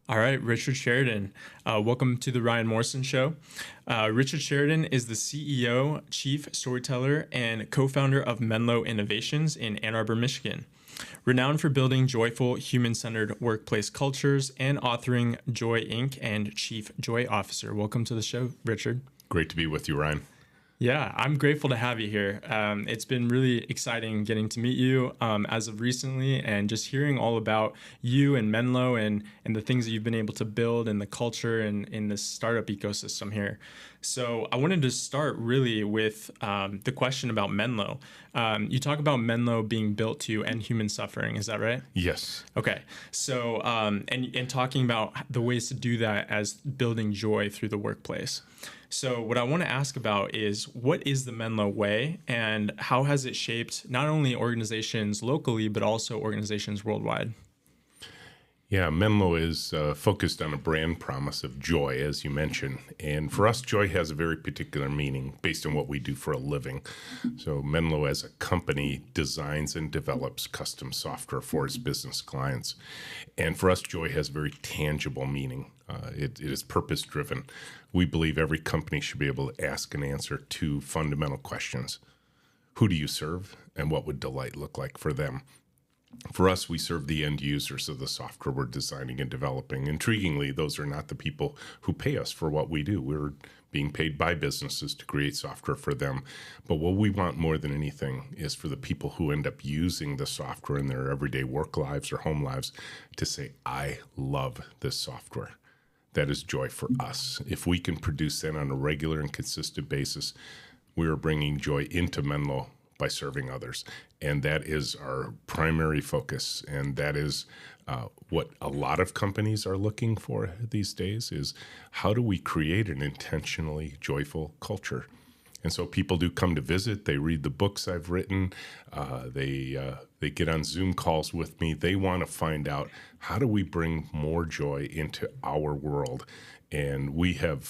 All right, Richard Sheridan. Welcome to the Ryan Morrison Show. Richard Sheridan is the CEO, chief storyteller, and co-founder of Menlo Innovations in Ann Arbor, Michigan. Renowned for building joyful, human-centered workplace cultures and authoring Joy Inc. and Chief Joy Officer. Welcome to the show, Richard. Great to be with you, Ryan. Yeah, I'm grateful to have you here. It's been really exciting getting to meet you as of recently, and just hearing all about you and Menlo and the things that you've been able to build and the culture and in this startup ecosystem here. So I wanted to start really with the question about Menlo. You talk about Menlo being built to end human suffering. Is that right? Yes. Okay. So and talking about the ways to do that as building joy through the workplace. So what I want to ask about is, what is the Menlo Way and how has it shaped not only organizations locally, but also organizations worldwide? Yeah, Menlo is focused on a brand promise of joy, as you mentioned. And for us, joy has a very particular meaning based on what we do for a living. So Menlo as a company designs and develops custom software for its business clients. And for us, joy has a very tangible meaning. It is purpose-driven. We believe every company should be able to ask and answer two fundamental questions. Who do you serve, and what would delight look like for them? For us, we serve the end users of the software we're designing and developing. Intriguingly, those are not the people who pay us for what we do. We're being paid by businesses to create software for them. But what we want more than anything is for the people who end up using the software in their everyday work lives or home lives to say, I love this software. That is joy for us. If we can produce that on a regular and consistent basis, we are bringing joy into Menlo by serving others. And that is our primary focus. And that is what a lot of companies are looking for these days is, how do we create an intentionally joyful culture? And so people do come to visit. They read the books I've written. They get on Zoom calls with me. They want to find out, how do we bring more joy into our world? And we have,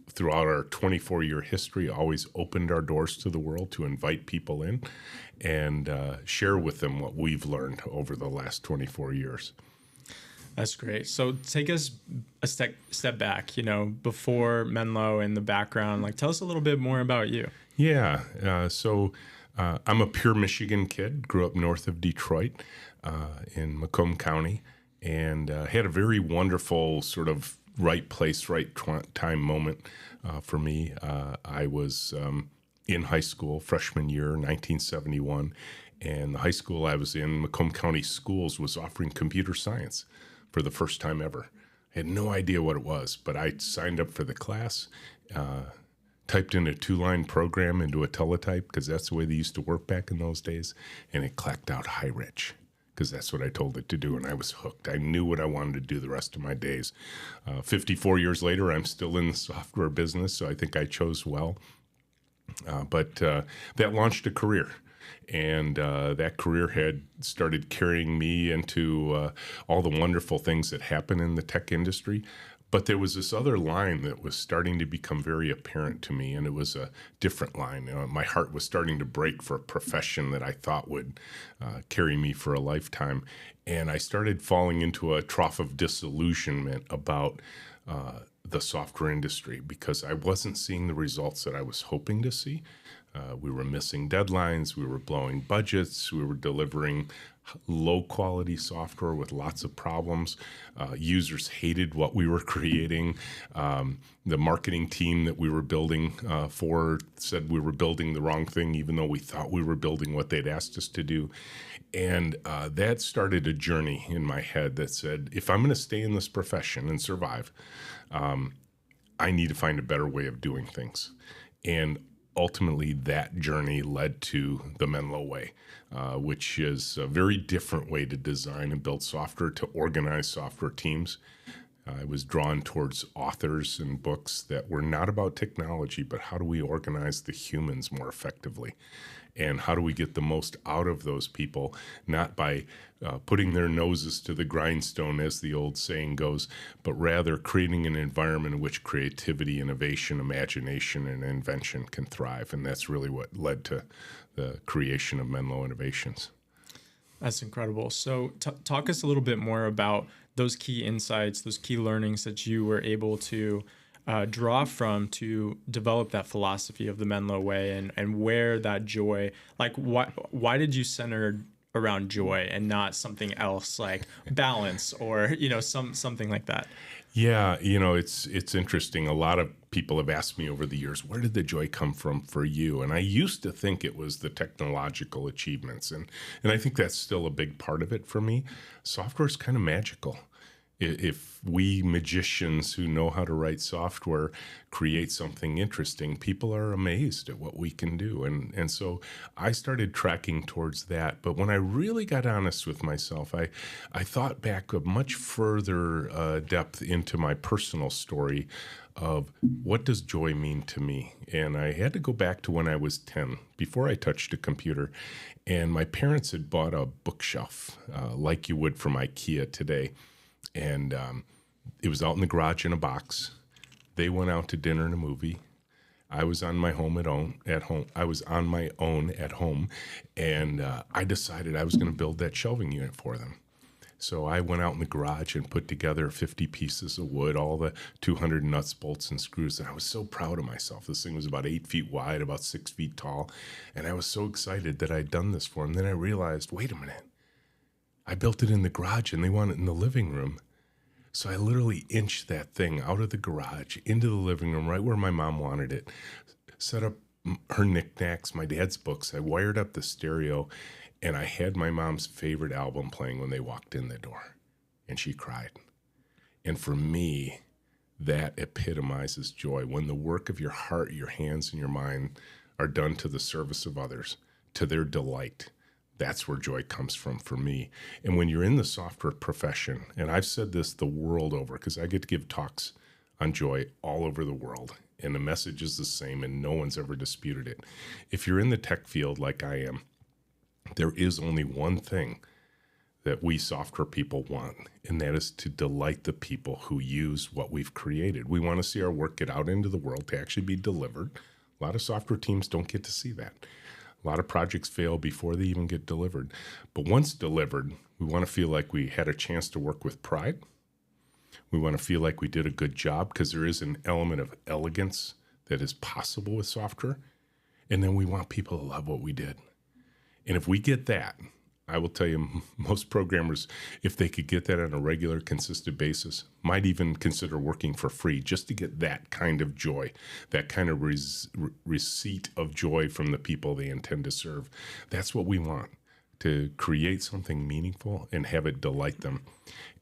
throughout our 24-year history, always opened our doors to the world to invite people in and share with them what we've learned over the last 24 years. That's great. So take us a step back, before Menlo and the background. Tell us a little bit more about you. Yeah. So I'm a pure Michigan kid, grew up north of Detroit in Macomb County, and had a very wonderful sort of right place, right time moment for me. I was in high school, freshman year, 1971, and the high school I was in, Macomb County Schools, was offering computer science for the first time ever. I had no idea what it was, but I signed up for the class, typed in a 2-line program into a teletype, because that's the way they used to work back in those days, and it clacked out "Hi, Rich," because that's what I told it to do, and I was hooked. I knew what I wanted to do the rest of my days. 54 years later, I'm still in the software business, so I think I chose well. But that launched a career. And that career had started carrying me into all the wonderful things that happen in the tech industry. But there was this other line that was starting to become very apparent to me, and it was a different line. My heart was starting to break for a profession that I thought would carry me for a lifetime. And I started falling into a trough of disillusionment about the software industry, because I wasn't seeing the results that I was hoping to see. We were missing deadlines, we were blowing budgets, we were delivering low-quality software with lots of problems. Users hated what we were creating. The marketing team that we were building for said we were building the wrong thing, even though we thought we were building what they'd asked us to do. And that started a journey in my head that said, if I'm going to stay in this profession and survive, I need to find a better way of doing things. And ultimately, that journey led to the Menlo Way, which is a very different way to design and build software, to organize software teams. I was drawn towards authors and books that were not about technology, but how do we organize the humans more effectively? And how do we get the most out of those people, not by putting their noses to the grindstone, as the old saying goes, but rather creating an environment in which creativity, innovation, imagination, and invention can thrive. And that's really what led to the creation of Menlo Innovations. That's incredible. So, talk us a little bit more about those key insights, those key learnings that you were able to draw from to develop that philosophy of the Menlo Way, and where that joy, like, why did you center around joy and not something else like balance or something like that? Yeah, it's interesting. A lot of people have asked me over the years, where did the joy come from for you? And I used to think it was the technological achievements, and I think that's still a big part of it for me. Software is kind of magical. If we magicians who know how to write software create something interesting, people are amazed at what we can do. And so I started tracking towards that. But when I really got honest with myself, I thought back a much further depth into my personal story of what does joy mean to me. And I had to go back to when I was 10, before I touched a computer. And my parents had bought a bookshelf like you would from IKEA today. And it was out in the garage in a box. They went out to dinner and a movie. I was on my own at home. I was on my own at home, and I decided I was going to build that shelving unit for them. So I went out in the garage and put together 50 pieces of wood, all the 200 nuts, bolts, and screws. And I was so proud of myself. This thing was about 8 feet wide, about 6 feet tall. And I was so excited that I'd done this for them. Then I realized, wait a minute. I built it in the garage and they want it in the living room. So I literally inched that thing out of the garage into the living room, right where my mom wanted it, set up her knickknacks, my dad's books. I wired up the stereo, and I had my mom's favorite album playing when they walked in the door, and she cried. And for me, that epitomizes joy. When the work of your heart, your hands, and your mind are done to the service of others, to their delight. That's where joy comes from for me. And when you're in the software profession, and I've said this the world over, because I get to give talks on joy all over the world, and the message is the same, and no one's ever disputed it. If you're in the tech field like I am, there is only one thing that we software people want, and that is to delight the people who use what we've created. We want to see our work get out into the world to actually be delivered. A lot of software teams don't get to see that. A lot of projects fail before they even get delivered. But once delivered, we want to feel like we had a chance to work with pride. We want to feel like we did a good job, because there is an element of elegance that is possible with software. And then we want people to love what we did. And if we get that, I will tell you, most programmers, if they could get that on a regular, consistent basis, might even consider working for free just to get that kind of joy, that kind of receipt of joy from the people they intend to serve. That's what we want, to create something meaningful and have it delight them.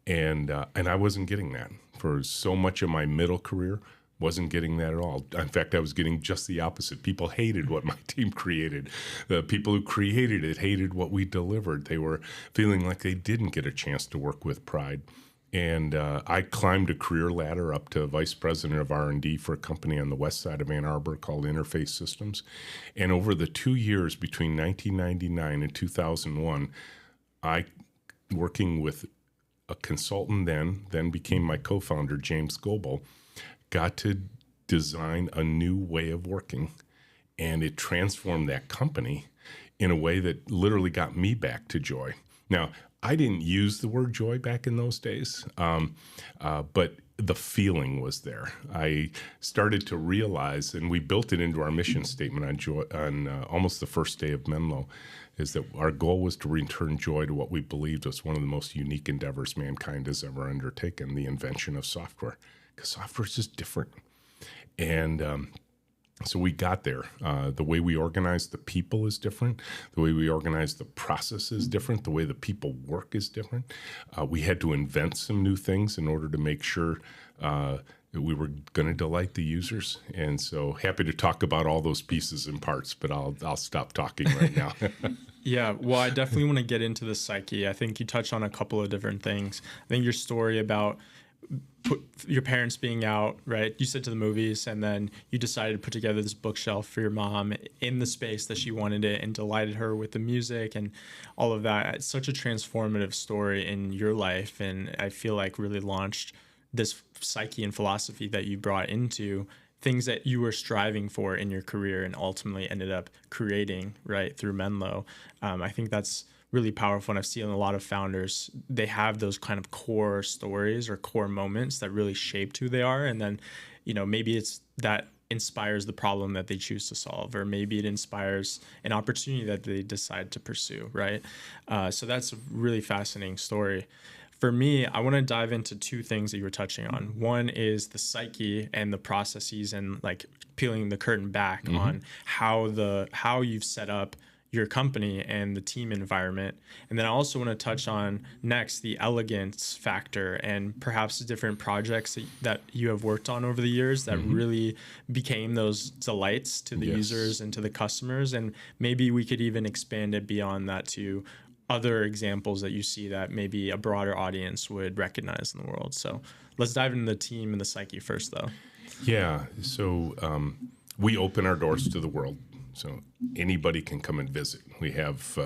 And I wasn't getting that for so much of my middle career. Wasn't getting that at all. In fact, I was getting just the opposite. People hated what my team created. The people who created it hated what we delivered. They were feeling like they didn't get a chance to work with pride. And I climbed a career ladder up to vice president of R&D for a company on the west side of Ann Arbor called Interface Systems. And over the 2 years between 1999 and 2001, I, working with a consultant then became my co-founder, James Goebel, got to design a new way of working, and it transformed that company in a way that literally got me back to joy. Now, I didn't use the word joy back in those days, but the feeling was there. I started to realize, and we built it into our mission statement on joy on almost the first day of Menlo, is that our goal was to return joy to what we believed was one of the most unique endeavors mankind has ever undertaken, the invention of software. Because software is just different. And so we got there. The way we organize the people is different. The way we organize the process is different. The way the people work is different. We had to invent some new things in order to make sure that we were going to delight the users. And so happy to talk about all those pieces and parts, but I'll stop talking right now. Yeah, well, I definitely want to get into the psyche. I think you touched on a couple of different things. I think your story about your parents being out, right? You said to the movies, and then you decided to put together this bookshelf for your mom in the space that she wanted it, and delighted her with the music and all of that. It's such a transformative story in your life, and I feel like really launched this psyche and philosophy that you brought into things that you were striving for in your career and ultimately ended up creating, right, through Menlo. I think that's really powerful. And I've seen a lot of founders, they have those kind of core stories or core moments that really shaped who they are. And then, maybe it's that inspires the problem that they choose to solve, or maybe it inspires an opportunity that they decide to pursue, right? So that's a really fascinating story. For me, I want to dive into two things that you were touching on. One is the psyche and the processes, and like peeling the curtain back on how you've set up your company and the team environment. And then I also want to touch on next the elegance factor and perhaps different projects that you have worked on over the years that really became those delights to the users and to the customers. And maybe we could even expand it beyond that to other examples that you see that maybe a broader audience would recognize in the world. So let's dive into the team and the psyche first, though. Yeah. So we open our doors to the world. So anybody can come and visit. We have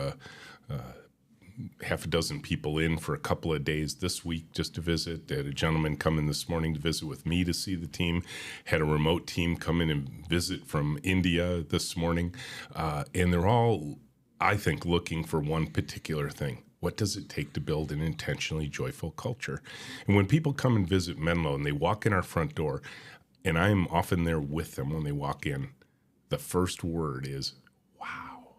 half a dozen people in for a couple of days this week just to visit. Had a gentleman come in this morning to visit with me to see the team. Had a remote team come in and visit from India this morning. And they're all, I think, looking for one particular thing. What does it take to build an intentionally joyful culture? And when people come and visit Menlo and they walk in our front door, and I'm often there with them when they walk in, the first word is, wow,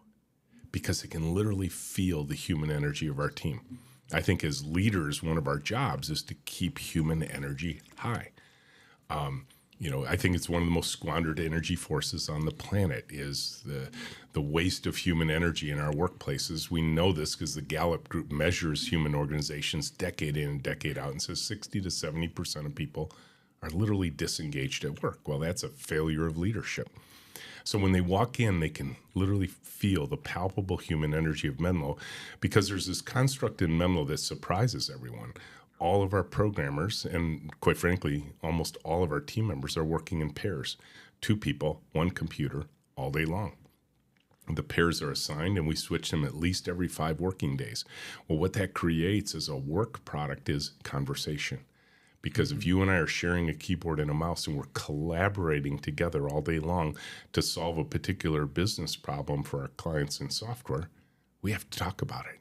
because they can literally feel the human energy of our team. I think as leaders, one of our jobs is to keep human energy high. I think it's one of the most squandered energy forces on the planet is the waste of human energy in our workplaces. We know this because the Gallup Group measures human organizations decade in and decade out and says 60 to 70% of people are literally disengaged at work. Well, that's a failure of leadership. So when they walk in, they can literally feel the palpable human energy of Menlo, because there's this construct in Menlo that surprises everyone. All of our programmers, and quite frankly, almost all of our team members, are working in pairs. 2 people, 1 computer, all day long. The pairs are assigned, and we switch them at least every 5 working days. Well, what that creates as a work product is conversation. Because if you and I are sharing a keyboard and a mouse and we're collaborating together all day long to solve a particular business problem for our clients in software, we have to talk about it.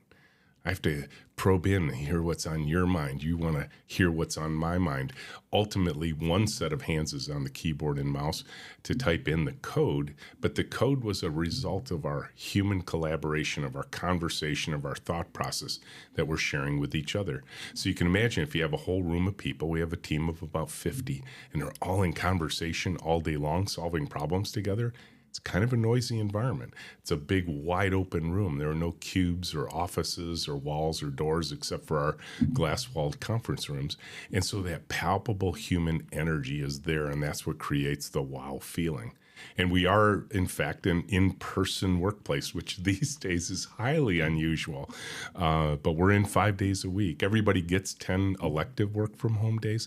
I have to probe in and hear what's on your mind. You want to hear what's on my mind. Ultimately, one set of hands is on the keyboard and mouse to type in the code, but the code was a result of our human collaboration, of our conversation, of our thought process that we're sharing with each other. So you can imagine if you have a whole room of people, we have a team of about 50, and they're all in conversation all day long, solving problems together. It's kind of a noisy environment. It's a big, wide open room. There are no cubes or offices or walls or doors except for our glass-walled conference rooms. And so that palpable human energy is there, and that's what creates the wow feeling. And we are, in fact, an in-person workplace, which these days is highly unusual. But we're in 5 days a week. Everybody gets 10 elective work from home days,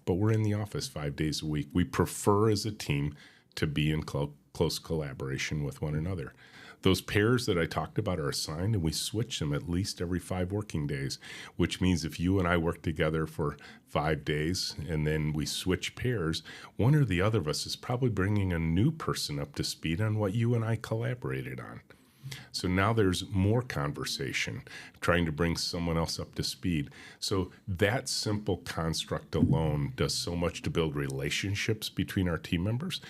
but we're in the office 5 days a week. We prefer as a team to be in close collaboration with one another. Those pairs that I talked about are assigned, and we switch them at least every 5 working days, which means if you and I work together for 5 days and then we switch pairs, one or the other of us is probably bringing a new person up to speed on what you and I collaborated on. So now there's more conversation, trying to bring someone else up to speed. So that simple construct alone does so much to build relationships between our team members.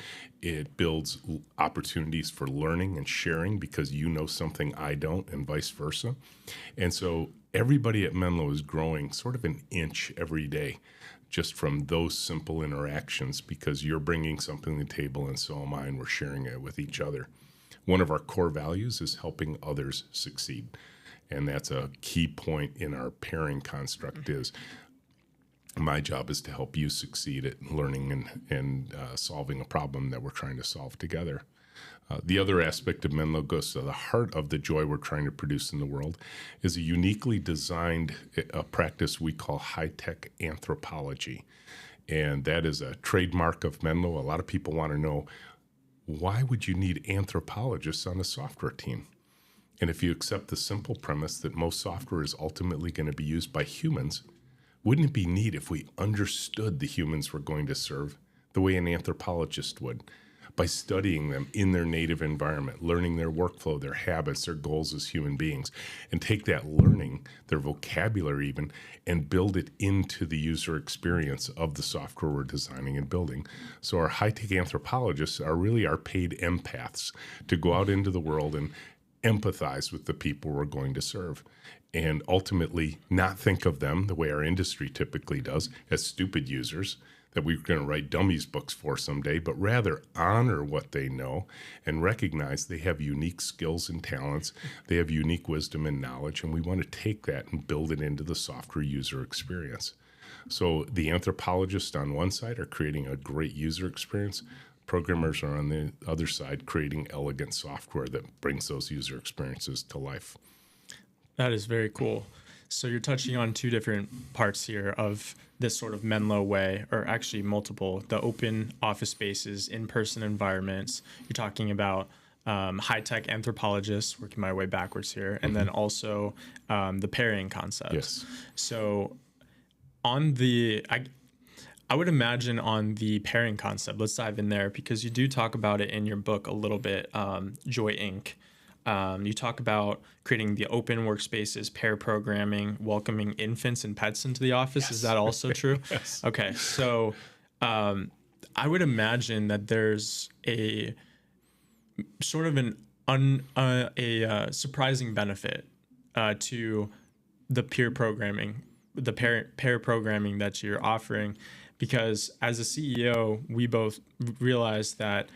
It builds opportunities for learning and sharing because you know something I don't, and vice versa. And so everybody at Menlo is growing sort of an inch every day just from those simple interactions, because you're bringing something to the table and so am I, and we're sharing it with each other. One of our core values is helping others succeed. And that's a key point in our pairing construct is my job is to help you succeed at learning and solving a problem that we're trying to solve together. The other aspect of Menlo goes to the heart of the joy we're trying to produce in the world is a uniquely designed practice we call high-tech anthropology. And that is a trademark of Menlo. A lot of people want to know, why would you need anthropologists on a software team? And if you accept the simple premise that most software is ultimately going to be used by humans, wouldn't it be neat if we understood the humans we're going to serve the way an anthropologist would? by studying them in their native environment, learning their workflow, their habits, their goals as human beings, and take that learning, their vocabulary even, and build it into the user experience of the software we're designing and building. So our high-tech anthropologists are really our paid empaths to go out into the world and empathize with the people we're going to serve, and ultimately not think of them the way our industry typically does, as stupid users that we're going to write dummies books for someday, but rather honor what they know and recognize they have unique skills and talents, they have unique wisdom and knowledge, and we want to take that and build it into the software user experience. So the anthropologists on one side are creating a great user experience. Programmers are on the other side creating elegant software that brings those user experiences to life. That is very cool. So you're touching on two different parts here of this sort of Menlo Way, or actually multiple, the open office spaces, in-person environments. You're talking about high-tech anthropologists, working my way backwards here, and then also the pairing concept. Yes. So on the, I would imagine on the pairing concept, let's dive in there because you do talk about it in your book a little bit, Joy Inc. You talk about creating the open workspaces, pair programming, welcoming infants and pets into the office. Yes. Is that also true? Yes. Okay. So I would imagine that there's a sort of a surprising benefit to the peer programming, the pair programming that you're offering, because as a CEO, we both realize that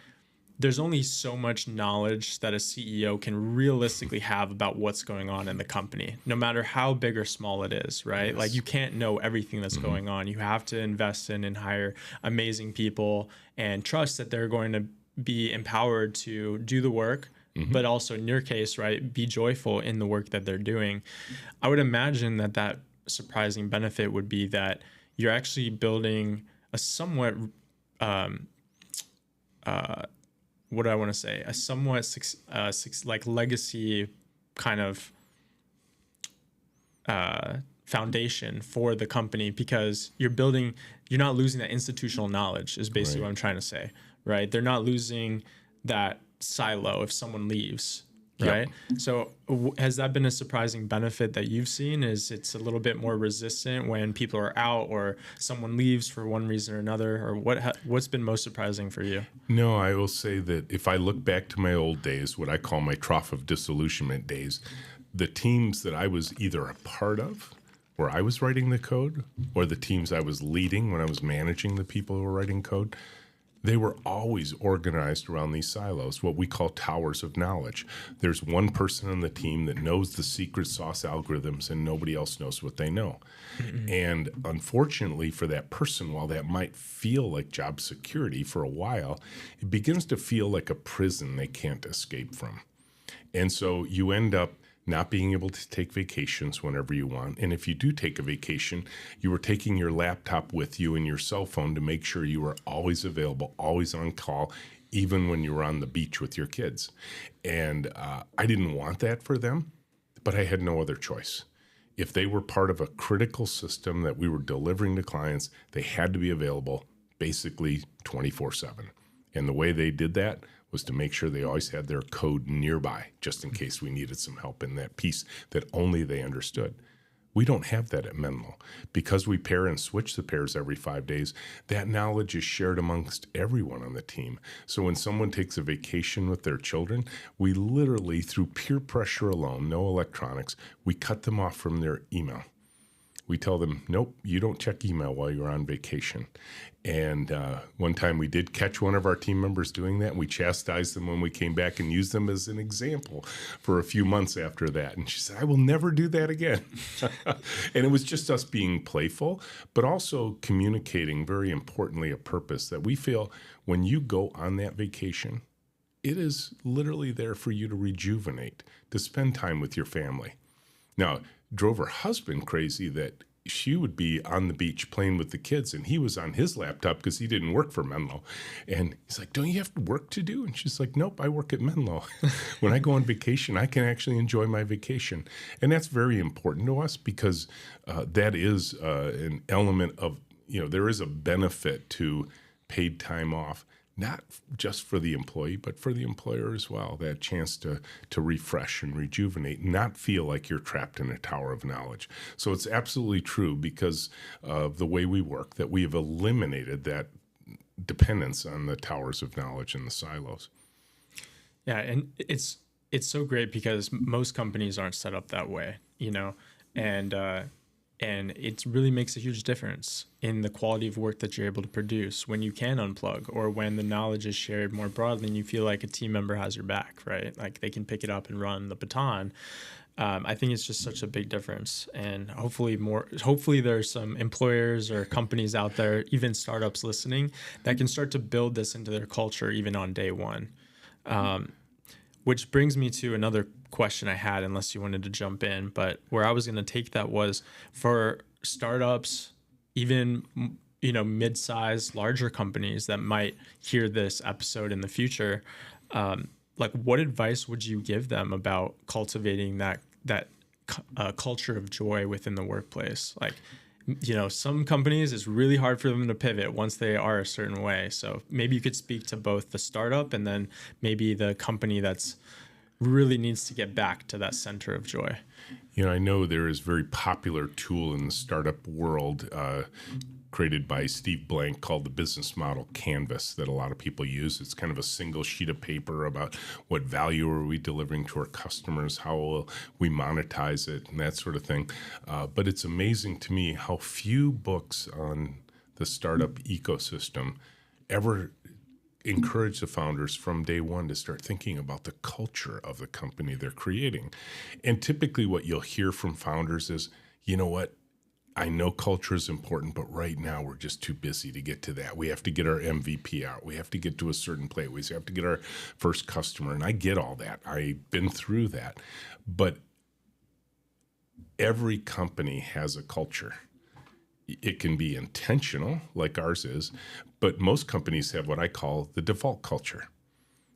there's only so much knowledge that a CEO can realistically have about what's going on in the company, no matter how big or small it is, right? Yes. Like you can't know everything that's going on. You have to invest in and hire amazing people and trust that they're going to be empowered to do the work, but also in your case, right, be joyful in the work that they're doing. I would imagine that that surprising benefit would be that you're actually building a somewhat what do I want to say? A somewhat like legacy kind of foundation for the company, because you're not losing that institutional knowledge is basically what I'm trying to say, right? They're not losing that silo if someone leaves, right? Yep. So has that been a surprising benefit that you've seen? Is it's a little bit more resistant when people are out or someone leaves for one reason or another, or what's been most surprising for you? No, I will say that if I look back to my old days, what I call my trough of disillusionment days, the teams that I was either a part of where I was writing the code, or the teams I was leading when I was managing the people who were writing code, they were always organized around these silos, what we call towers of knowledge. There's one person on the team that knows the secret sauce algorithms and nobody else knows what they know. And unfortunately for that person, while that might feel like job security for a while, it begins to feel like a prison they can't escape from. And so you end up not being able to take vacations whenever you want. And if you do take a vacation, you are taking your laptop with you and your cell phone to make sure you are always available, always on call, even when you're on the beach with your kids. And I didn't want that for them, but I had no other choice. If they were part of a critical system that we were delivering to clients, they had to be available basically 24/7. And the way they did that was to make sure they always had their code nearby, just in case we needed some help in that piece that only they understood. We don't have that at Menlo. Because we pair and switch the pairs every 5 days, that knowledge is shared amongst everyone on the team. So when someone takes a vacation with their children, we literally, through peer pressure alone, no electronics, we cut them off from their email. We tell them, nope, you don't check email while you're on vacation. And one time we did catch one of our team members doing that. And we chastised them when we came back and used them as an example for a few months after that. And she said, I will never do that again. And it was just us being playful, but also communicating, very importantly, a purpose that we feel when you go on that vacation, it is literally there for you to rejuvenate, to spend time with your family. Now, drove her husband crazy that she would be on the beach playing with the kids, and he was on his laptop because he didn't work for Menlo. And he's like, don't you have work to do? And she's like, nope, I work at Menlo. When I go on vacation, I can actually enjoy my vacation. And that's very important to us because that is an element of, there is a benefit to paid time off. not just for the employee, but for the employer as well. That chance to refresh and rejuvenate, not feel like you're trapped in a tower of knowledge. So it's absolutely true because of the way we work that we have eliminated that dependence on the towers of knowledge and the silos. Yeah, and it's so great because most companies aren't set up that way, and it really makes a huge difference in the quality of work that you're able to produce when you can unplug, or when the knowledge is shared more broadly and you feel like a team member has your back, right? Like they can pick it up and run the baton. I think it's just such a big difference, and hopefully there's some employers or companies out there, even startups listening, that can start to build this into their culture even on day one. Which brings me to another question I had, unless you wanted to jump in, but where I was going to take that was for startups, even, mid-sized, larger companies that might hear this episode in the future. Like, what advice would you give them about cultivating that culture of joy within the workplace? Like, some companies, it's really hard for them to pivot once they are a certain way. So maybe you could speak to both the startup and then maybe the company that's really needs to get back to that center of joy. I know there is a very popular tool in the startup world created by Steve Blank called the business model canvas that a lot of people use. It's kind of a single sheet of paper about what value are we delivering to our customers, how will we monetize it, and that sort of thing. But it's amazing to me how few books on the startup ecosystem ever encourage the founders from day one to start thinking about the culture of the company they're creating. And typically what you'll hear from founders is, you know what, I know culture is important, but right now we're just too busy to get to that. We have to get our MVP out. We have to get to a certain place. We have to get our first customer. And I get all that. I've been through that. But every company has a culture. It can be intentional, like ours is, but most companies have what I call the default culture.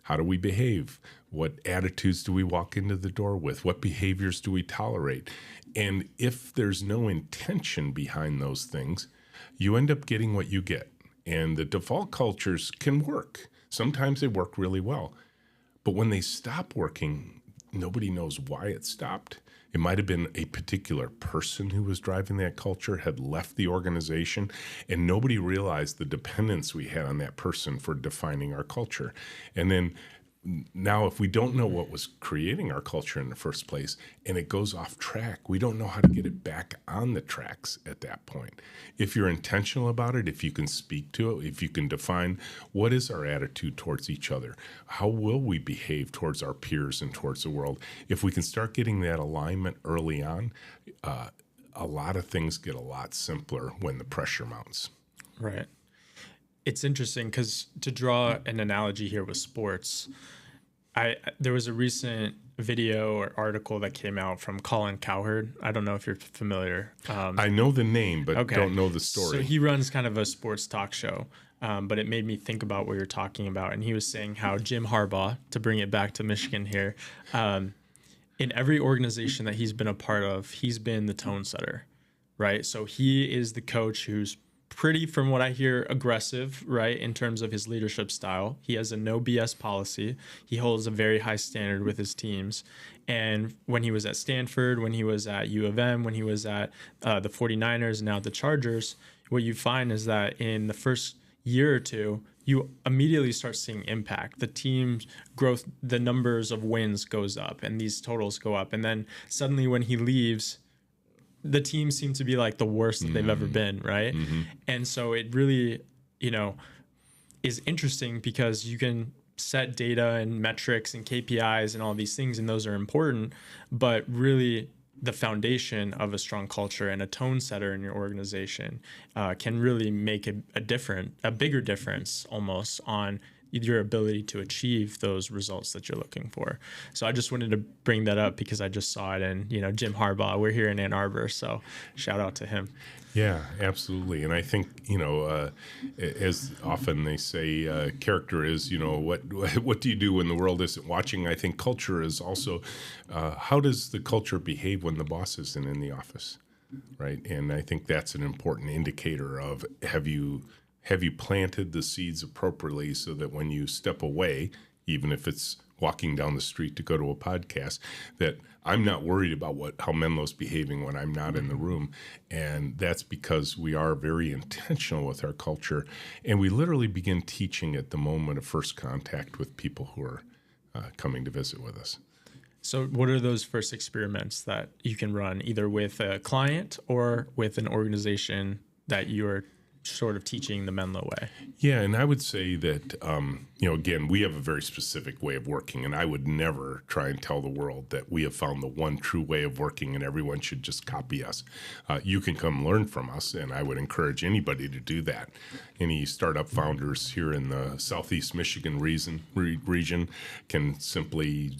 How do we behave? What attitudes do we walk into the door with? What behaviors do we tolerate? And if there's no intention behind those things, you end up getting what you get. And the default cultures can work. Sometimes they work really well. But when they stop working, nobody knows why it stopped. It might have been a particular person who was driving that culture, had left the organization, and nobody realized the dependence we had on that person for defining our culture. And then now, if we don't know what was creating our culture in the first place and it goes off track, we don't know how to get it back on the tracks at that point. If you're intentional about it, if you can speak to it, if you can define what is our attitude towards each other, how will we behave towards our peers and towards the world, if we can start getting that alignment early on, a lot of things get a lot simpler when the pressure mounts. Right. It's interesting because, to draw an analogy here with sports, there was a recent video or article that came out from Colin Cowherd. I don't know if you're familiar. I know the name, but don't know the story. So he runs kind of a sports talk show, but it made me think about what you're talking about. And he was saying how Jim Harbaugh, to bring it back to Michigan here, in every organization that he's been a part of, he's been the tone setter, right? So he is the coach who's pretty, from what I hear, aggressive, right, in terms of his leadership style. He has a no BS policy. He holds a very high standard with his teams. And when he was at Stanford, when he was at U of M, when he was at the 49ers, and now the Chargers, what you find is that in the first year or two, you immediately start seeing impact. The team's growth, the numbers of wins goes up and these totals go up. And then suddenly when he leaves, the team seemed to be like the worst that they've ever been, right? Mm-hmm. And so it really, is interesting because you can set data and metrics and KPIs and all these things, and those are important, but really the foundation of a strong culture and a tone setter in your organization can really make a bigger difference almost on your ability to achieve those results that you're looking for. So I just wanted to bring that up because I just saw it in, Jim Harbaugh. We're here in Ann Arbor, so shout out to him. Yeah, absolutely. And I think, as often they say, character is, what do you do when the world isn't watching? I think culture is also, how does the culture behave when the boss isn't in the office, right? And I think that's an important indicator of, have you have you planted the seeds appropriately so that when you step away, even if it's walking down the street to go to a podcast, that I'm not worried about how Menlo's behaving when I'm not in the room. And that's because we are very intentional with our culture. And we literally begin teaching at the moment of first contact with people who are coming to visit with us. So what are those first experiments that you can run either with a client or with an organization that you're sort of teaching the Menlo Way? Yeah, and I would say that, again, we have a very specific way of working, and I would never try and tell the world that we have found the one true way of working and everyone should just copy us. You can come learn from us, and I would encourage anybody to do that. Any startup founders here in the Southeast Michigan region can simply,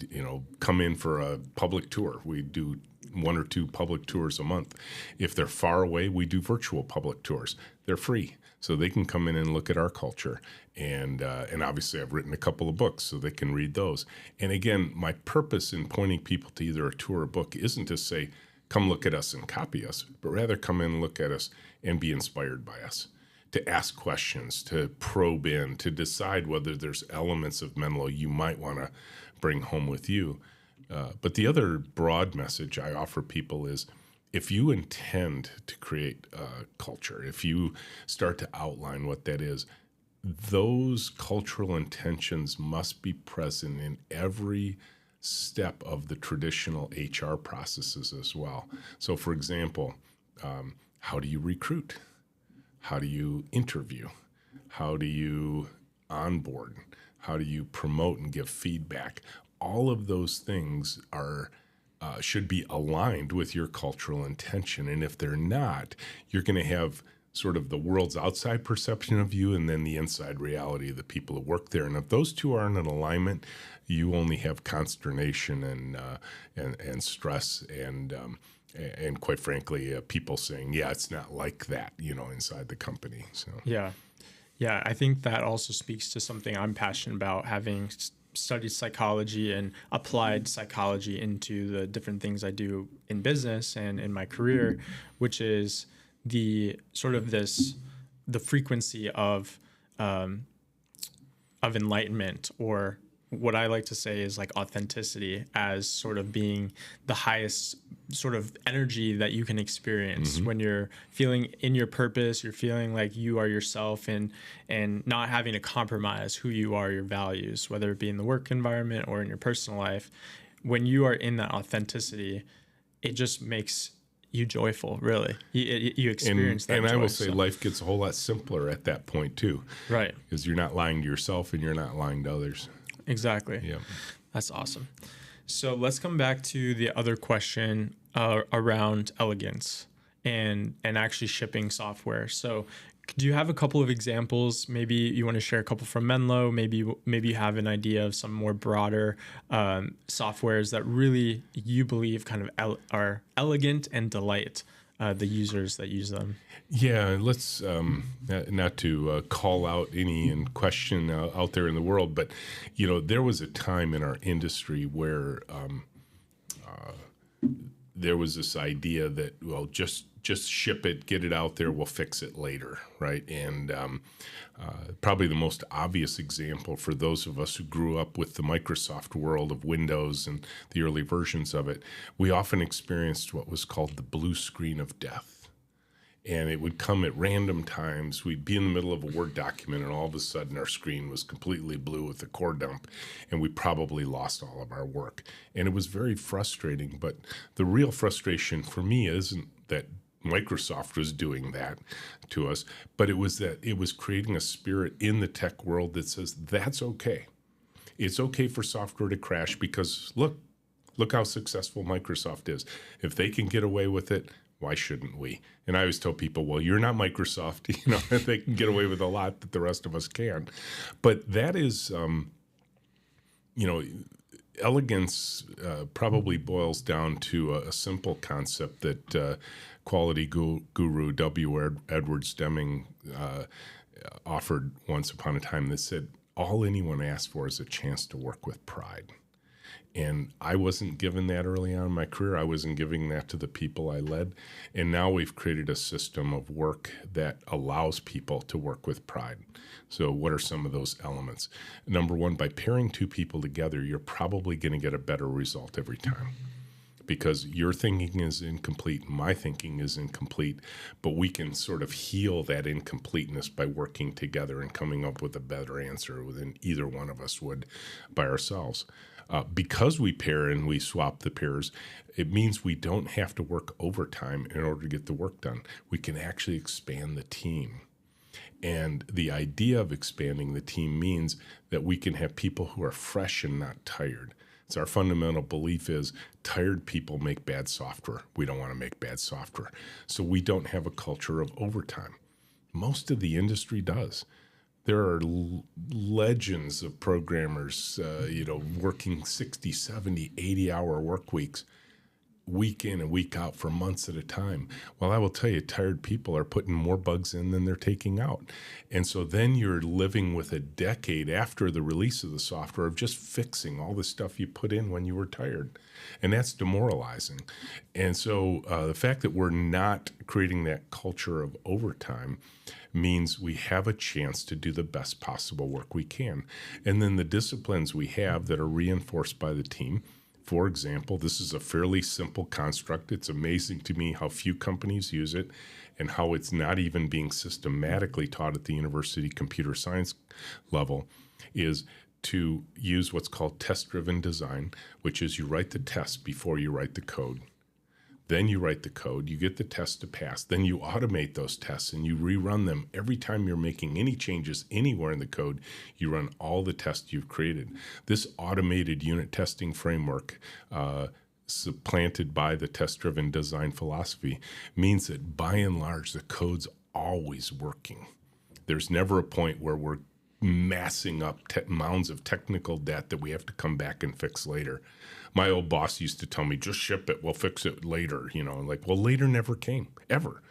come in for a public tour. We do 1 or 2 public tours a month. If they're far away, we do virtual public tours. They're free, so they can come in and look at our culture. And obviously, I've written a couple of books, so they can read those. And again, my purpose in pointing people to either a tour or a book isn't to say, come look at us and copy us, but rather come in, look at us, and be inspired by us. To ask questions, to probe in, to decide whether there's elements of Menlo you might want to bring home with you. But the other broad message I offer people is, if you intend to create a culture, if you start to outline what that is, those cultural intentions must be present in every step of the traditional HR processes as well. So, for example, how do you recruit? How do you interview? How do you onboard? How do you promote and give feedback? All of those things should be aligned with your cultural intention. And if they're not, you're going to have sort of the world's outside perception of you and then the inside reality of the people who work there. And if those two aren't in alignment, you only have consternation and stress and quite frankly, people saying, yeah, it's not like that, inside the company. So Yeah, I think that also speaks to something I'm passionate about, having studied psychology and applied psychology into the different things I do in business and in my career, which is the sort of the frequency of enlightenment, or what I like to say is like authenticity, as sort of being the highest sort of energy that you can experience when you're feeling in your purpose, you're feeling like you are yourself, and not having to compromise who you are, your values, whether it be in the work environment or in your personal life. When you are in that authenticity, it just makes you joyful, really. You experience that. And joy, I will say life gets a whole lot simpler at that point too. Right. Because you're not lying to yourself and you're not lying to others. Exactly. Yeah. That's awesome. So let's come back to the other question around elegance and actually shipping software. So do you have a couple of examples? Maybe you want to share a couple from Menlo. Maybe you have an idea of some more broader softwares that really you believe kind of are elegant and delight the users that use them. Yeah, let's not to call out any in question out there in the world, but there was a time in our industry where there was this idea that, well, just ship it, get it out there, we'll fix it later, right? And probably the most obvious example for those of us who grew up with the Microsoft world of Windows and the early versions of it, we often experienced what was called the blue screen of death. And it would come at random times. We'd be in the middle of a Word document, and all of a sudden our screen was completely blue with a core dump, and we probably lost all of our work. And it was very frustrating. But the real frustration for me isn't that Microsoft was doing that to us, but it was that it was creating a spirit in the tech world that says, that's okay. It's okay for software to crash because look how successful Microsoft is. If they can get away with it, why shouldn't we? And I always tell people, well, you're not Microsoft. They can get away with a lot that the rest of us can't. But that is, elegance probably boils down to a simple concept that quality guru W. Edwards Deming offered once upon a time that said, all anyone asks for is a chance to work with pride. And I wasn't given that early on in my career. I wasn't giving that to the people I led. And now we've created a system of work that allows people to work with pride. So what are some of those elements? Number one, by pairing two people together, you're probably going to get a better result every time, because your thinking is incomplete, my thinking is incomplete, but we can sort of heal that incompleteness by working together and coming up with a better answer than either one of us would by ourselves. Because we pair and we swap the pairs, it means we don't have to work overtime in order to get the work done. We can actually expand the team. And the idea of expanding the team means that we can have people who are fresh and not tired. So our fundamental belief is tired people make bad software. We don't want to make bad software. So we don't have a culture of overtime. Most of the industry does. There are legends of programmers, working 60, 70, 80-hour work weeks, week in and week out for months at a time. Well, I will tell you, tired people are putting more bugs in than they're taking out. And so then you're living with a decade after the release of the software of just fixing all the stuff you put in when you were tired. And that's demoralizing. And so the fact that we're not creating that culture of overtime means we have a chance to do the best possible work we can. And then the disciplines we have that are reinforced by the team. For example, this is a fairly simple construct. It's amazing to me how few companies use it and how it's not even being systematically taught at the university computer science level, is to use what's called test-driven design, which is you write the test before you write the code. Then you write the code, you get the test to pass, then you automate those tests and you rerun them. Every time you're making any changes anywhere in the code, you run all the tests you've created. This automated unit testing framework, supplanted by the test-driven design philosophy, means that by and large, the code's always working. There's never a point where we're massing up mounds of technical debt that we have to come back and fix later. My old boss used to tell me, just ship it, we'll fix it later. Well, later never came, ever.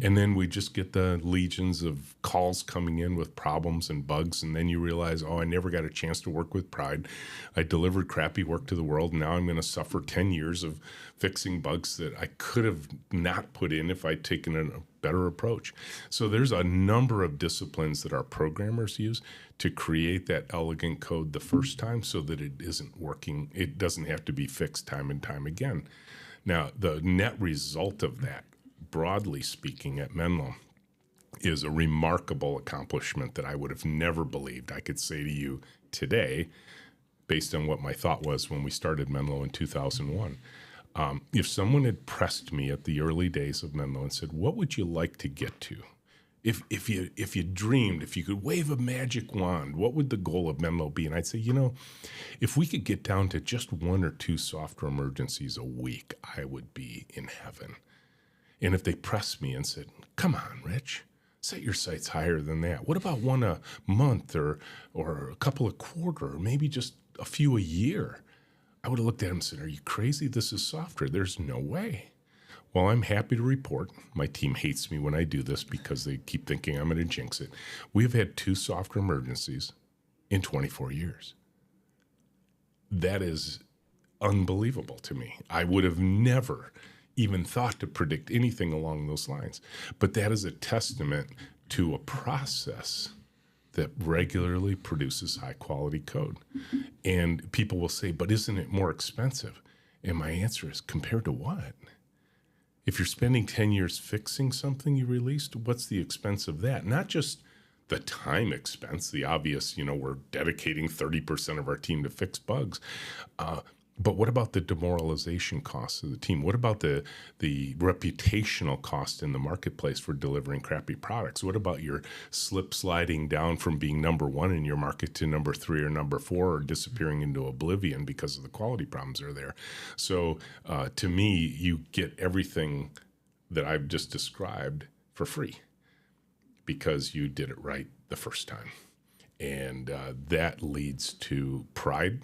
And then we just get the legions of calls coming in with problems and bugs. And then you realize, I never got a chance to work with pride. I delivered crappy work to the world. And now I'm going to suffer 10 years of fixing bugs that I could have not put in if I'd taken a better approach. So there's a number of disciplines that our programmers use to create that elegant code the first time so that it isn't working. It doesn't have to be fixed time and time again. Now, the net result of that, broadly speaking, at Menlo, is a remarkable accomplishment that I would have never believed I could say to you today, based on what my thought was when we started Menlo in 2001. If someone had pressed me at the early days of Menlo and said, what would you like to get to? If you dreamed, if you could wave a magic wand, what would the goal of Menlo be? And I'd say, if we could get down to just 1 or 2 software emergencies a week, I would be in heaven. And if they pressed me and said, come on, Rich, set your sights higher than that. What about 1 a month or a couple a quarter, or maybe just a few a year? I would have looked at him and said, are you crazy? This is software. There's no way. Well, I'm happy to report, my team hates me when I do this because they keep thinking I'm going to jinx it. We've had 2 software emergencies in 24 years. That is unbelievable to me. I would have never even thought to predict anything along those lines. But that is a testament to a process that regularly produces high quality code. And people will say, but isn't it more expensive? And my answer is, compared to what? If you're spending 10 years fixing something you released, what's the expense of that? Not just the time expense, the obvious, we're dedicating 30% of our team to fix bugs. But what about the demoralization costs of the team? What about the reputational cost in the marketplace for delivering crappy products? What about your sliding down from being number 1 in your market to number 3 or number 4, or disappearing into oblivion because of the quality problems that are there? So to me, you get everything that I've just described for free because you did it right the first time. And that leads to pride.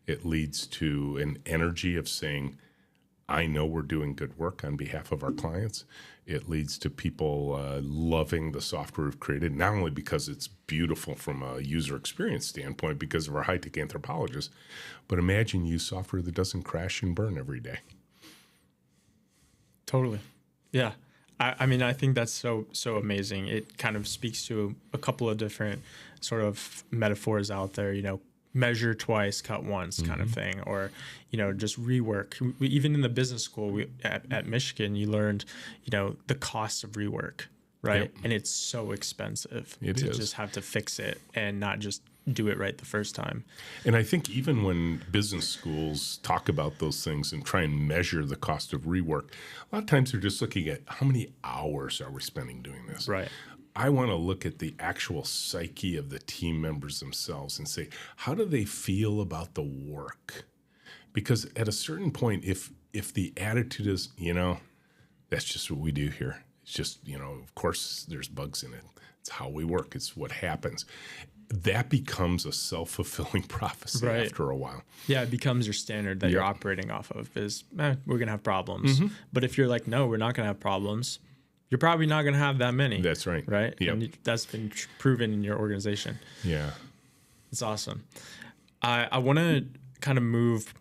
It leads to an energy of saying, I know we're doing good work on behalf of our clients. It leads to people loving the software we've created, not only because it's beautiful from a user experience standpoint because of our high-tech anthropologists, but imagine you use software that doesn't crash and burn every day. Totally. Yeah. I mean, I think that's so amazing. It kind of speaks to a couple of different sort of metaphors out there, measure twice, cut once kind of thing, or, just rework. Even in the business school at Michigan, you learned, the cost of rework, right? Yep. And it's so expensive to just have to fix it and not just do it right the first time. And I think even when business schools talk about those things and try and measure the cost of rework, a lot of times they're just looking at how many hours are we spending doing this. Right. I want to look at the actual psyche of the team members themselves and say, how do they feel about the work? Because at a certain point, if the attitude is, that's just what we do here. It's just, of course, there's bugs in it. It's how we work. It's what happens. That becomes a self-fulfilling prophecy after a while. Yeah, it becomes your standard that you're operating off of is, we're going to have problems. But if you're like, no, we're not going to have problems, you're probably not going to have that many. That's right. Right? Yep. And that's been proven in your organization. Yeah. It's awesome. I want to kind of move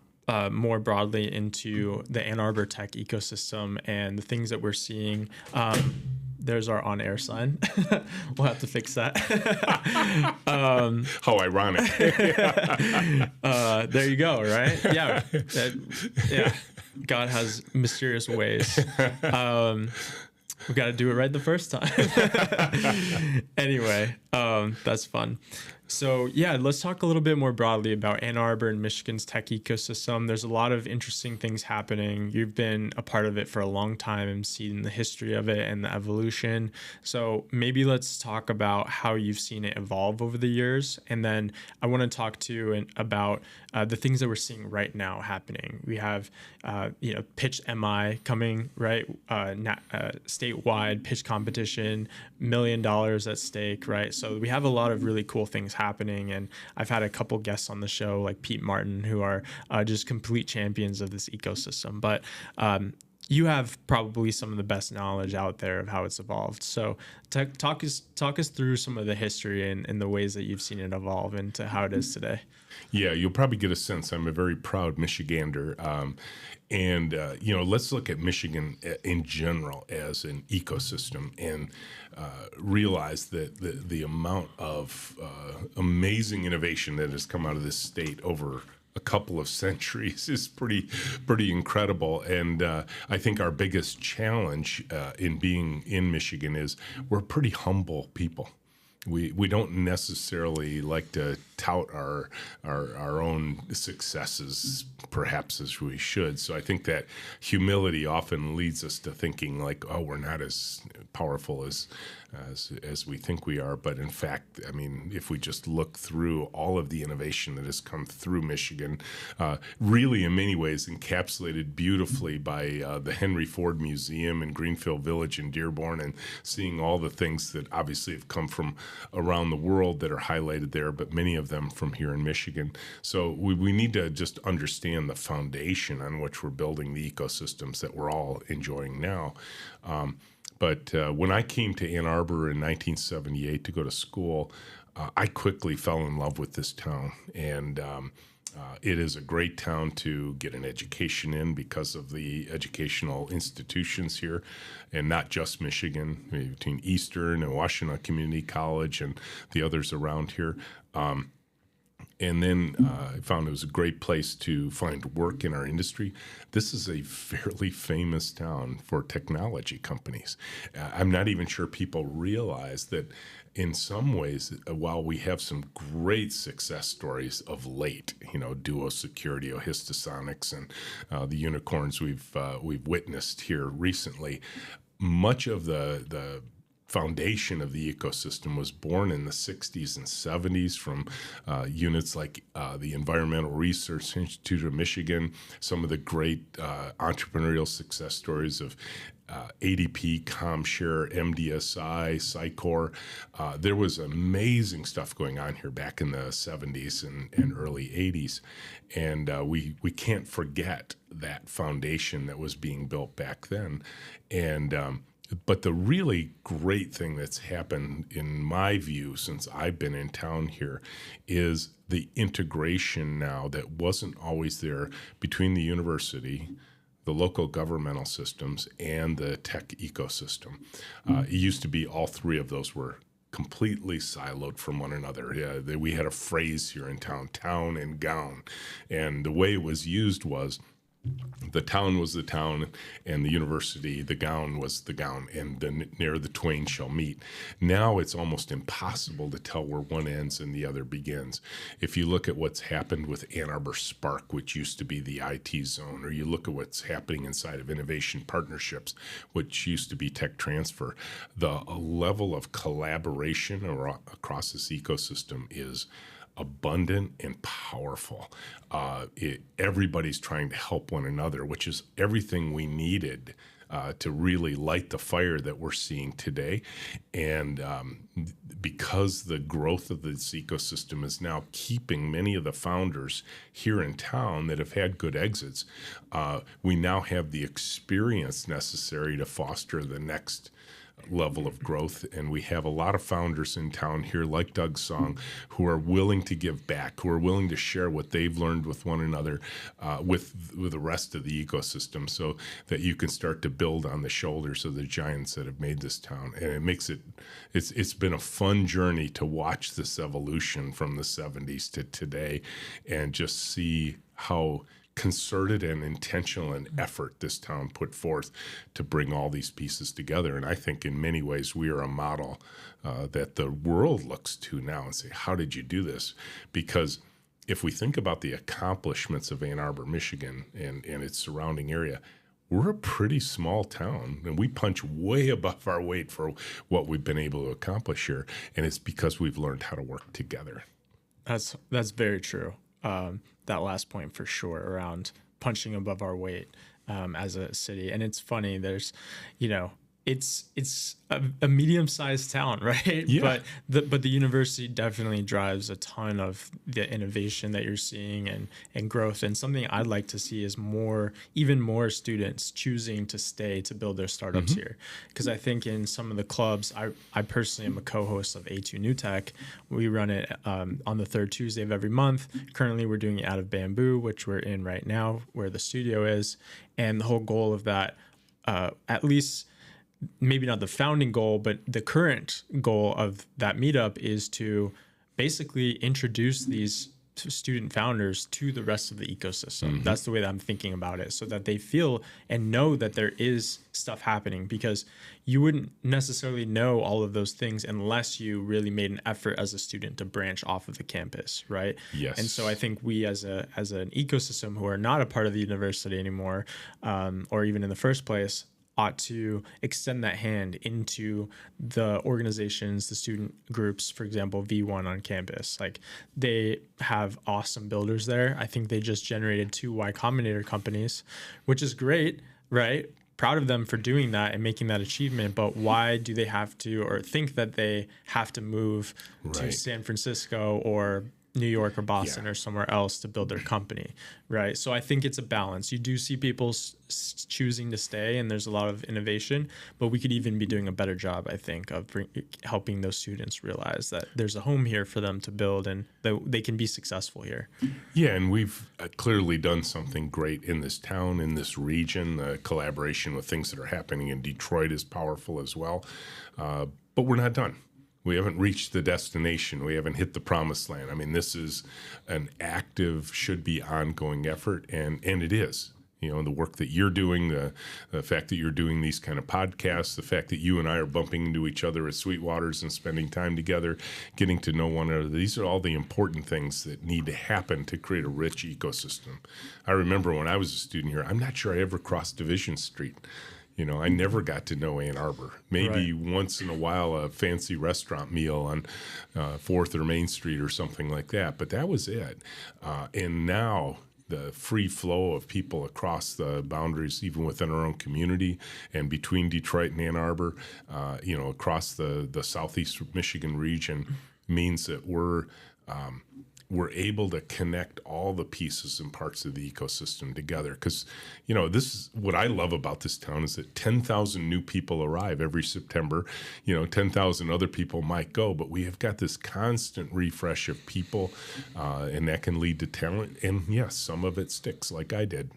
more broadly into the Ann Arbor tech ecosystem and the things that we're seeing. There's our on-air sign. We'll have to fix that. How ironic. There you go, right? Yeah. Yeah. God has mysterious ways. We got to do it right the first time. Anyway, that's fun. So yeah, let's talk a little bit more broadly about Ann Arbor and Michigan's tech ecosystem. There's a lot of interesting things happening. You've been a part of it for a long time and seen the history of it and the evolution. So maybe let's talk about how you've seen it evolve over the years. And then I want to talk to you about the things that we're seeing right now happening. We have, Pitch MI coming, right? Statewide pitch competition, $1 million at stake, right? So we have a lot of really cool things happening, and I've had a couple guests on the show like Pete Martin who are just complete champions of this ecosystem, but you have probably some of the best knowledge out there of how it's evolved. So talk us through some of the history and the ways that you've seen it evolve into how it is today. Yeah, you'll probably get a sense I'm a very proud Michigander. Let's look at Michigan in general as an ecosystem and realize that the amount of amazing innovation that has come out of this state over a couple of centuries is pretty incredible. And I think our biggest challenge in being in Michigan is we're pretty humble people. We don't necessarily like to tout our own successes perhaps as we should. So I think that humility often leads us to thinking like, oh, we're not as powerful as we think we are. But in fact, I mean, if we just look through all of the innovation that has come through Michigan, really in many ways encapsulated beautifully by the Henry Ford Museum in Greenfield Village in Dearborn, and seeing all the things that obviously have come from around the world that are highlighted there, but many of them from here in Michigan. So we need to just understand the foundation on which we're building the ecosystems that we're all enjoying now. But when I came to Ann Arbor in 1978 to go to school, I quickly fell in love with this town. And it is a great town to get an education in because of the educational institutions here, and not just Michigan, between Eastern and Washington Community College and the others around here. And then I found it was a great place to find work in our industry. This is a fairly famous town for technology companies. I'm not even sure people realize that in some ways, while we have some great success stories of late, Duo Security, Ohistosonics, and the unicorns we've witnessed here recently, much of the foundation of the ecosystem was born in the 60s and 70s from units like the Environmental Research Institute of Michigan, some of the great entrepreneurial success stories of ADP, ComShare, MDSI, Sycor. There was amazing stuff going on here back in the 70s and early 80s. And we can't forget that foundation that was being built back then. And but the really great thing that's happened, in my view, since I've been in town here, is the integration now that wasn't always there between the university, the local governmental systems, and the tech ecosystem. It used to be all three of those were completely siloed from one another. Yeah, we had a phrase here in town and gown. And the way it was used was the town was the town, and the university, the gown was the gown, and then near the twain shall meet. Now it's almost impossible to tell where one ends and the other begins. If you look at what's happened with Ann Arbor Spark, which used to be the IT zone, or you look at what's happening inside of Innovation Partnerships, which used to be Tech Transfer, the level of collaboration across this ecosystem is abundant and powerful. Everybody's trying to help one another, which is everything we needed to really light the fire that we're seeing today. And because the growth of this ecosystem is now keeping many of the founders here in town that have had good exits, we now have the experience necessary to foster the next level of growth. And we have a lot of founders in town here, like Doug Song, who are willing to give back, who are willing to share what they've learned with one another, with the rest of the ecosystem, so that you can start to build on the shoulders of the giants that have made this town. And it makes it's been a fun journey to watch this evolution from the 70s to today, and just see how concerted and intentional an effort this town put forth to bring all these pieces together. And I think in many ways we are a model that the world looks to now and say, how did you do this? Because if we think about the accomplishments of Ann Arbor, Michigan, and its surrounding area, we're a pretty small town, and we punch way above our weight for what we've been able to accomplish here. And it's because we've learned how to work together. That's very true. That last point for sure, around punching above our weight as a city. And it's funny, there's, it's a medium-sized town, right? Yeah. But the university definitely drives a ton of the innovation that you're seeing and growth. And something I'd like to see is even more students choosing to stay to build their startups here. Because I think in some of the clubs, I personally am a co-host of A2 New Tech. We run it on the third Tuesday of every month. Currently, we're doing it out of Bamboo, which we're in right now, where the studio is. And the whole goal of that, at least maybe not the founding goal, but the current goal of that meetup, is to basically introduce these student founders to the rest of the ecosystem. That's the way that I'm thinking about it, so that they feel and know that there is stuff happening, because you wouldn't necessarily know all of those things unless you really made an effort as a student to branch off of the campus, right? Yes. And so I think we as an ecosystem who are not a part of the university anymore, or even in the first place, ought to extend that hand into the organizations, the student groups. For example, V1 on campus, like, they have awesome builders there. I think they just generated 2 Y Combinator companies, which is great, right? Proud of them for doing that and making that achievement. But why do they have to, or think that they have to move to San Francisco or New York or Boston or somewhere else to build their company, right? So I think it's a balance. You do see people choosing to stay, and there's a lot of innovation, but we could even be doing a better job, I think, of helping those students realize that there's a home here for them to build, and that they can be successful here. Yeah, and we've clearly done something great in this town, in this region. The collaboration with things that are happening in Detroit is powerful as well, but we're not done. We haven't reached the destination. We haven't hit the promised land. I mean, this is an active, should be ongoing effort, and it is. The work that you're doing, the fact that you're doing these kind of podcasts, the fact that you and I are bumping into each other at Sweetwater's and spending time together, getting to know one another. These are all the important things that need to happen to create a rich ecosystem. I remember when I was a student here, I'm not sure I ever crossed Division Street. I never got to know Ann Arbor. Maybe once in a while a fancy restaurant meal on 4th or Main Street or something like that, but that was it. And now the free flow of people across the boundaries, even within our own community and between Detroit and Ann Arbor, across the southeast Michigan region, means that we're able to connect all the pieces and parts of the ecosystem together. Because, this is what I love about this town is that 10,000 new people arrive every September. 10,000 other people might go, but we have got this constant refresh of people, and that can lead to talent. And yes, some of it sticks, like I did.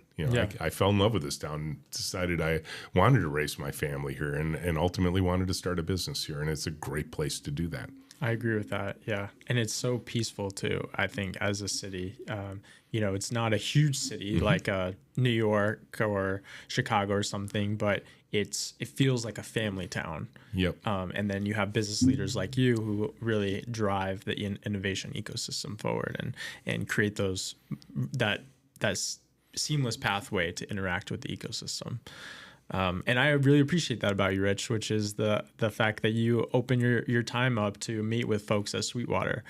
I fell in love with this town and decided I wanted to raise my family here and ultimately wanted to start a business here. And it's a great place to do that. I agree with that. Yeah. And it's so peaceful too, I think, as a city. It's not a huge city like New York or Chicago or something, but it feels like a family town. Yep. And then you have business leaders like you who really drive the innovation ecosystem forward and create that seamless pathway to interact with the ecosystem. And I really appreciate that about you, Rich, which is the fact that you open your time up to meet with folks at Sweetwater.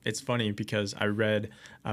It's funny because I read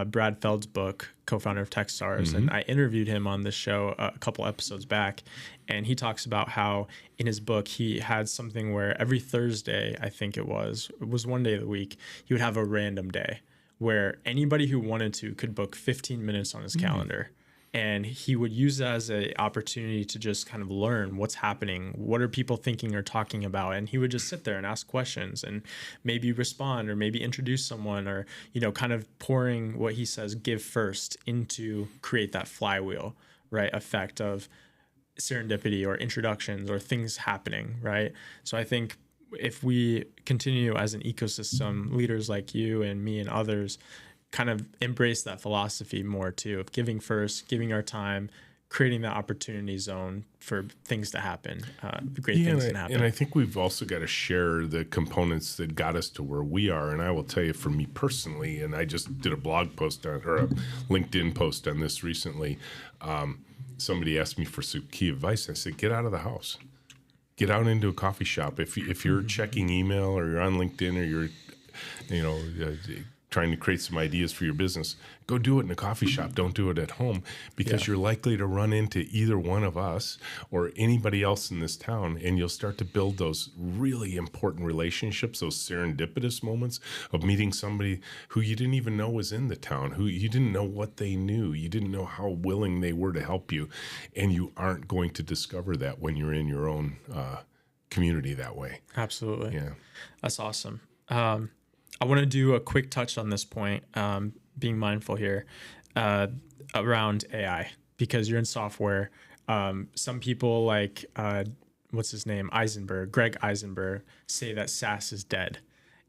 Brad Feld's book, co-founder of Techstars, and I interviewed him on this show a couple episodes back. And he talks about how in his book, he had something where every Thursday, I think it was one day of the week, he would have a random day where anybody who wanted to could book 15 minutes on his calendar. And he would use that as an opportunity to just kind of learn what's happening, what are people thinking or talking about. And he would just sit there and ask questions and maybe respond or maybe introduce someone or, kind of pouring what he says, give first into create that flywheel, right, effect of serendipity or introductions or things happening, right? So I think if we continue as an ecosystem, leaders like you and me and others, kind of embrace that philosophy more too of giving first, giving our time, creating that opportunity zone for things to happen. Great things can happen. And I think we've also got to share the components that got us to where we are. And I will tell you, for me personally, and I just did a blog post or a LinkedIn post on this recently. Somebody asked me for some key advice. I said, get out of the house. Get out into a coffee shop. If you're checking email or you're on LinkedIn or you're, trying to create some ideas for your business, go do it in a coffee shop. Don't do it at home because you're likely to run into either one of us or anybody else in this town, and you'll start to build those really important relationships, those serendipitous moments of meeting somebody who you didn't even know was in the town, who you didn't know what they knew. You didn't know how willing they were to help you, and you aren't going to discover that when you're in your own community that way. Absolutely. Yeah. That's awesome. I want to do a quick touch on this point, being mindful here, around AI, because you're in software. Some people like, what's his name? Greg Eisenberg, say that SaaS is dead.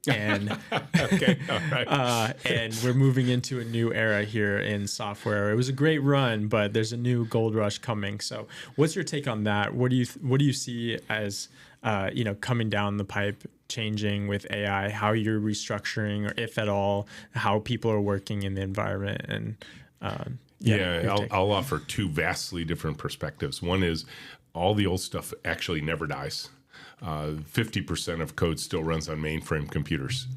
And okay, all right. And we're moving into a new era here in software. It was a great run, but there's a new gold rush coming. So what's your take on that? What do you see as coming down the pipe, changing with AI, how you're restructuring, or if at all, how people are working in the environment? And I'll offer two vastly different perspectives. One is all the old stuff actually never dies. 50% of code still runs on mainframe computers.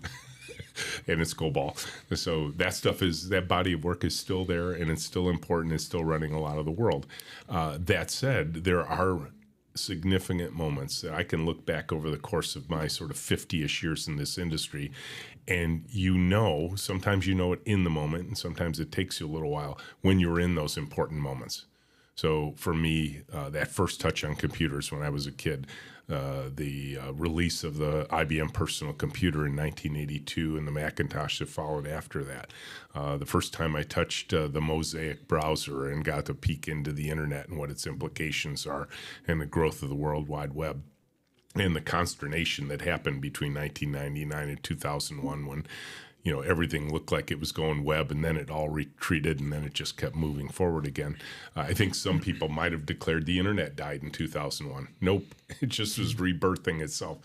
And it's COBOL. So that body of work is still there, and it's still important. It's still running a lot of the world. That said, there are significant moments that I can look back over the course of my sort of 50-ish years in this industry, and sometimes it in the moment, and sometimes it takes you a little while when you're in those important moments. So for me, that first touch on computers when I was a kid, the release of the IBM personal computer in 1982 and the Macintosh that followed after that, the first time I touched the Mosaic browser and got to peek into the internet and what its implications are and the growth of the World Wide Web, and the consternation that happened between 1999 and 2001 when everything looked like it was going web, and then it all retreated, and then it just kept moving forward again. I think some people might have declared the internet died in 2001. Nope, it just was rebirthing itself.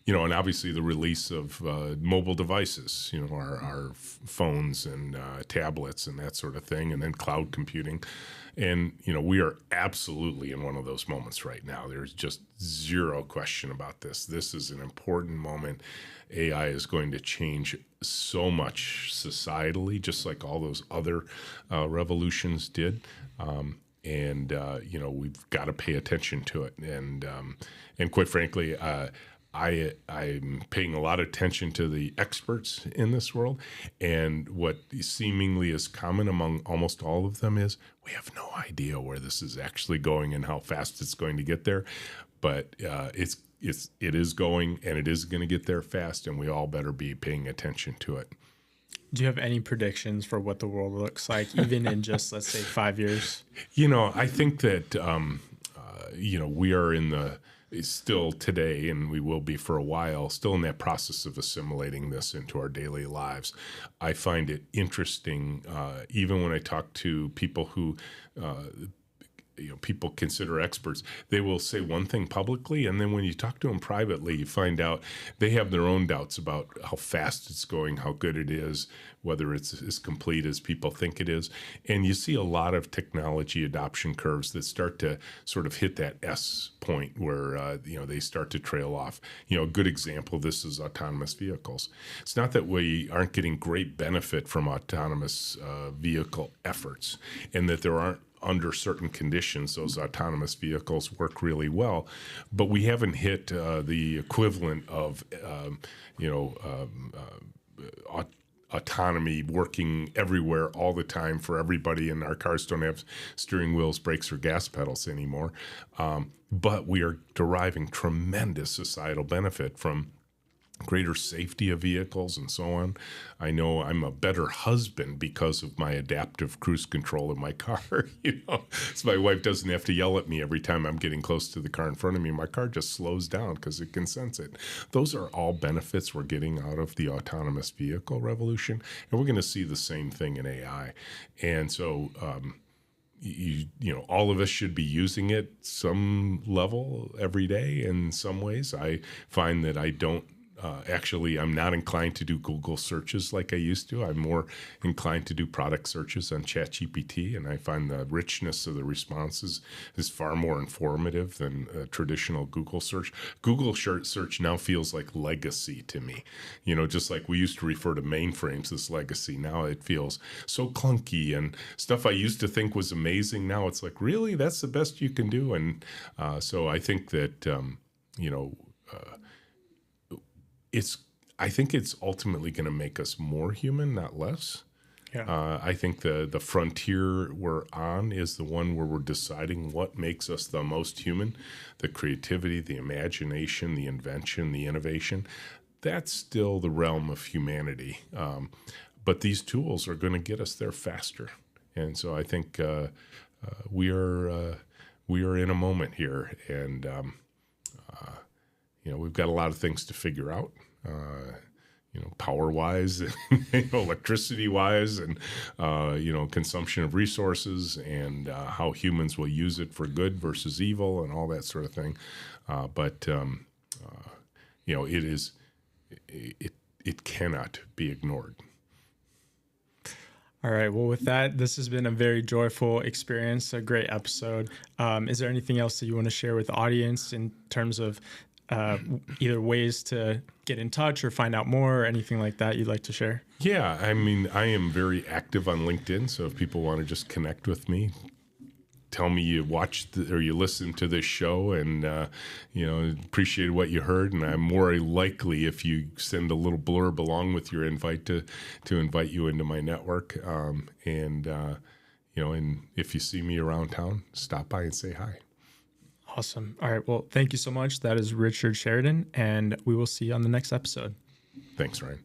and obviously the release of mobile devices, our phones and tablets and that sort of thing, and then cloud computing. And, we are absolutely in one of those moments right now. There's just zero question about this. This is an important moment. AI is going to change so much societally, just like all those other revolutions did. We've got to pay attention to it. And quite frankly, I'm paying a lot of attention to the experts in this world, and what seemingly is common among almost all of them is we have no idea where this is actually going and how fast it's going to get there, but it is going, and it is going to get there fast, and we all better be paying attention to it. Do you have any predictions for what the world looks like, even in just, let's say, 5 years? I think that we are in the still today, and we will be for a while, still in that process of assimilating this into our daily lives. I find it interesting, even when I talk to people who people consider experts, they will say one thing publicly, and then when you talk to them privately, you find out they have their own doubts about how fast it's going, how good it is, whether it's as complete as people think it is. And you see a lot of technology adoption curves that start to sort of hit that S point where they start to trail off. A good example of this is autonomous vehicles. It's not that we aren't getting great benefit from autonomous vehicle efforts, and that there aren't, under certain conditions, those autonomous vehicles work really well, but we haven't hit the equivalent of autonomy working everywhere all the time for everybody, and our cars don't have steering wheels, brakes, or gas pedals anymore. But we are deriving tremendous societal benefit from greater safety of vehicles and so on. I know I'm a better husband because of my adaptive cruise control in my car. So my wife doesn't have to yell at me every time I'm getting close to the car in front of me. My car just slows down because it can sense it. Those are all benefits we're getting out of the autonomous vehicle revolution, and we're going to see the same thing in AI. And so all of us should be using it some level every day. In some ways, I find that I don't. Actually, I'm not inclined to do Google searches like I used to. I'm more inclined to do product searches on ChatGPT, and I find the richness of the responses is far more informative than a traditional Google search. Google search now feels like legacy to me. Just like we used to refer to mainframes as legacy. Now it feels so clunky, and stuff I used to think was amazing. Now it's like, really? That's the best you can do? And so I think that, I think it's ultimately going to make us more human, not less. Yeah. I think the frontier we're on is the one where we're deciding what makes us the most human, the creativity, the imagination, the invention, the innovation. That's still the realm of humanity. But these tools are going to get us there faster. And so I think we are in a moment here, and we've got a lot of things to figure out. Power-wise, electricity-wise, and consumption of resources, and how humans will use it for good versus evil, and all that sort of thing. It cannot be ignored. All right. Well, with that, this has been a very joyful experience, a great episode. Is there anything else that you want to share with the audience in terms of either ways to get in touch or find out more or anything like that you'd like to share? Yeah, I mean, I am very active on LinkedIn, so if people want to just connect with me, tell me you watched or you listened to this show and appreciated what you heard, and I'm more likely if you send a little blurb along with your invite to invite you into my network. And if you see me around town, stop by and say hi. Awesome. All right. Well, thank you so much. That is Richard Sheridan, and we will see you on the next episode. Thanks, Ryan.